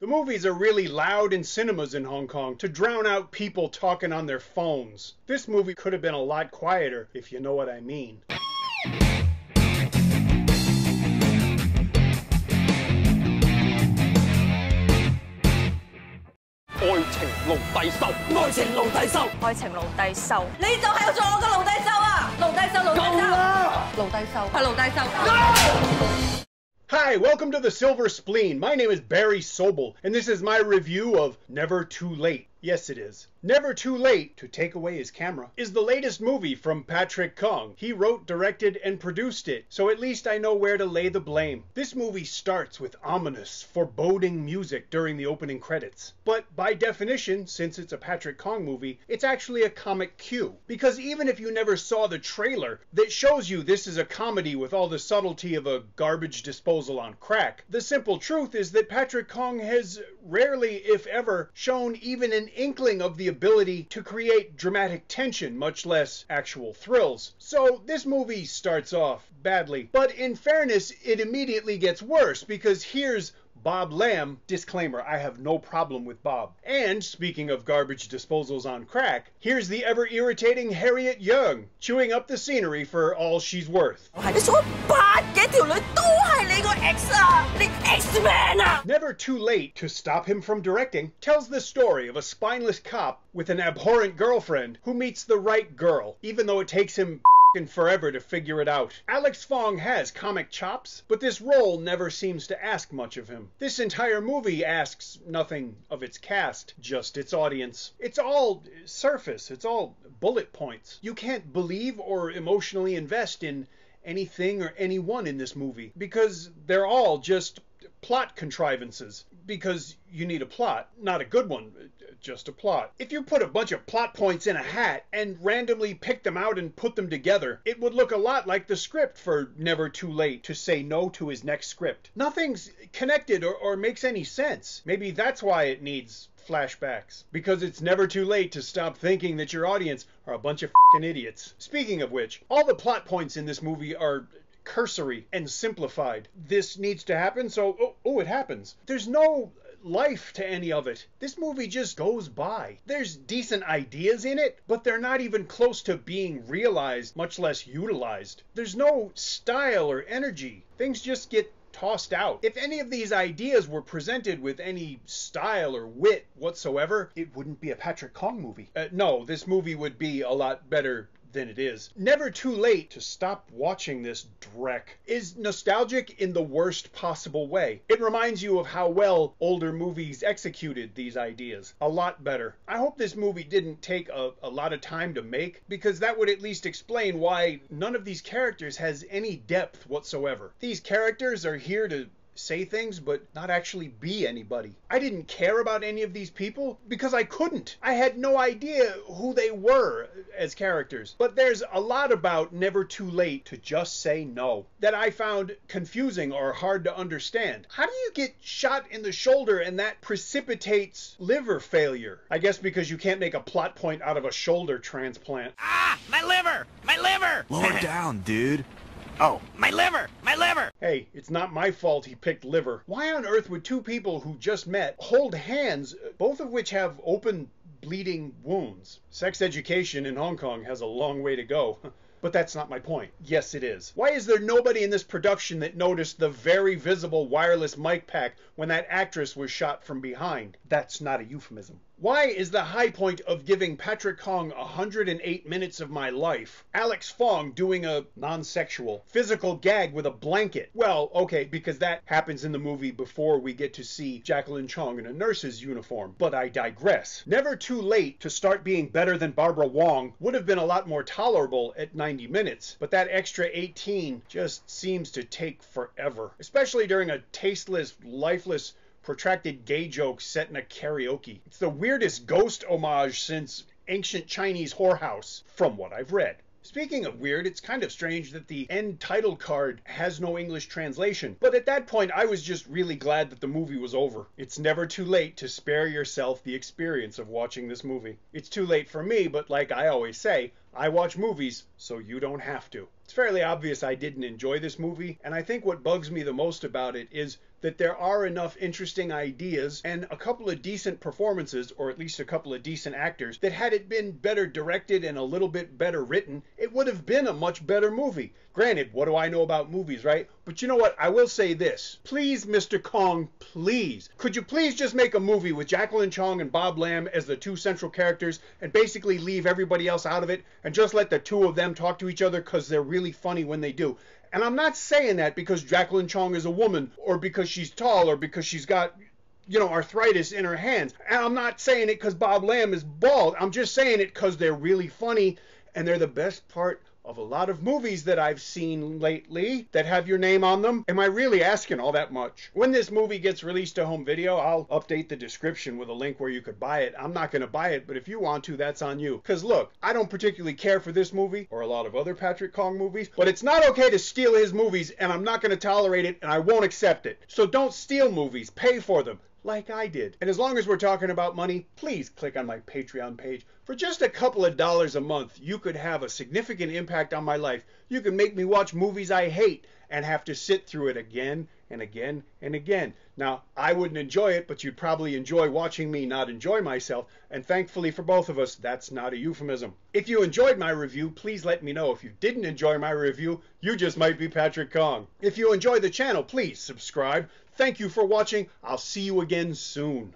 movies are really loud in cinemas in Hong Kong to drown out people talking on their phones. This movie could have been a lot quieter, if you know what I mean. 愛情奴隸獸，愛情奴隸獸，愛情奴隸獸，你就係要做我嘅奴隸獸啊！奴隸獸，奴隸獸，奴隸獸，係奴隸獸。Hi, welcome to the Silver Spleen. My name is Barry Sobel, and this is my review of Never Too Late. Yes, it is. Never Too Late to Take Away His Camera is the latest movie from Patrick Kong. He wrote, directed, and produced it, so at least I know where to lay the blame. This movie starts with ominous, foreboding music during the opening credits. But by definition, since it's a Patrick Kong movie, it's actually a comic cue. Because even if you never saw the trailer that shows you this is a comedy with all the subtlety of a garbage disposal on crack, the simple truth is that Patrick Kong has rarely, if ever, shown even an inkling of the ability to create dramatic tension, much less actual thrills. So this movie starts off badly. But in fairness, it immediately gets worse, because here's Bob Lamb. Disclaimer, I have no problem with Bob. And speaking of garbage disposals on crack, here's the ever-irritating Harriet Young, chewing up the scenery for all she's worth. Never Too Late to Stop Him from Directing tells the story of a spineless cop with an abhorrent girlfriend who meets the right girl, even though it takes him forever to figure it out. Alex Fong has comic chops, but this role never seems to ask much of him. This entire movie asks nothing of its cast, just its audience. It's all surface, it's all bullet points. You can't believe or emotionally invest in anything or anyone in this movie, because they're all just plot contrivances. Because you need a plot, not a good one, just a plot. If you put a bunch of plot points in a hat and randomly pick them out and put them together, it would look a lot like the script for Never Too Late to say no to his next script. Nothing's connected or makes any sense. Maybe that's why it needs flashbacks. Because it's never too late to stop thinking that your audience are a bunch of f***ing idiots. Speaking of which, all the plot points in this movie are cursory and simplified. This needs to happen, so it happens. There's no life to any of it. This movie just goes by. There's decent ideas in it, but they're not even close to being realized, much less utilized. There's no style or energy. Things just get tossed out. If any of these ideas were presented with any style or wit whatsoever, it wouldn't be a Patrick Kong movie. No, this movie would be a lot better than it is. Never Too Late to Stop Watching This Dreck is nostalgic in the worst possible way. It reminds you of how well older movies executed these ideas. A lot better. I hope this movie didn't take a lot of time to make, because that would at least explain why none of these characters has any depth whatsoever. These characters are here to say things, but not actually be anybody. I didn't care about any of these people because I couldn't. I had no idea who they were as characters. But there's a lot about Never Too Late to Just Say No that I found confusing or hard to understand. How do you get shot in the shoulder and that precipitates liver failure? I guess because you can't make a plot point out of a shoulder transplant. Ah, my liver! My liver! Slow it down, dude. Oh, my liver! My liver! Hey, it's not my fault he picked liver. Why on earth would two people who just met hold hands, both of which have open, bleeding wounds? Sex education in Hong Kong has a long way to go. But that's not my point. Yes, it is. Why is there nobody in this production that noticed the very visible wireless mic pack when that actress was shot from behind? That's not a euphemism. Why is the high point of giving Patrick Kong 108 minutes of my life Alex Fong doing a non-sexual physical gag with a blanket? Well, okay, because that happens in the movie before we get to see Jacqueline Chong in a nurse's uniform. But I digress. Never Too Late to Start Being Better Than Barbara Wong would have been a lot more tolerable at 90 minutes, but that extra 18 just seems to take forever, especially during a tasteless, lifeless, protracted gay joke set in a karaoke. It's the weirdest ghost homage since ancient Chinese whorehouse, from what I've read. Speaking of weird, it's kind of strange that the end title card has no English translation, but at that point I was just really glad that the movie was over. It's never too late to spare yourself the experience of watching this movie. It's too late for me, but like I always say, I watch movies so you don't have to. It's fairly obvious I didn't enjoy this movie, and I think what bugs me the most about it is that there are enough interesting ideas and a couple of decent performances, or at least a couple of decent actors, that had it been better directed and a little bit better written, it would have been a much better movie. Granted, what do I know about movies, right? But you know what? I will say this. Please, Mr. Kong, please. Could you please just make a movie with Jacqueline Chong and Bob Lamb as the two central characters and basically leave everybody else out of it and just let the two of them talk to each other because they're really funny when they do? And I'm not saying that because Jacqueline Chong is a woman or because she's tall or because she's got, arthritis in her hands. And I'm not saying it because Bob Lamb is bald. I'm just saying it because they're really funny and they're the best part of a lot of movies that I've seen lately that have your name on them. Am I really asking all that much? When this movie gets released to home video, I'll update the description with a link where you could buy it. I'm not going to buy it, but if you want to, that's on you. Because look, I don't particularly care for this movie or a lot of other Patrick Kong movies, but it's not okay to steal his movies, and I'm not going to tolerate it, and I won't accept it. So don't steal movies. Pay for them. Like I did. And as long as we're talking about money, please click on my Patreon page. For just a couple of dollars a month, you could have a significant impact on my life. You can make me watch movies I hate and have to sit through it again and again and again. Now, I wouldn't enjoy it, but you'd probably enjoy watching me not enjoy myself. And thankfully for both of us, that's not a euphemism. If you enjoyed my review, please let me know. If you didn't enjoy my review, you just might be Patrick Kong. If you enjoy the channel, please subscribe. Thank you for watching. I'll see you again soon.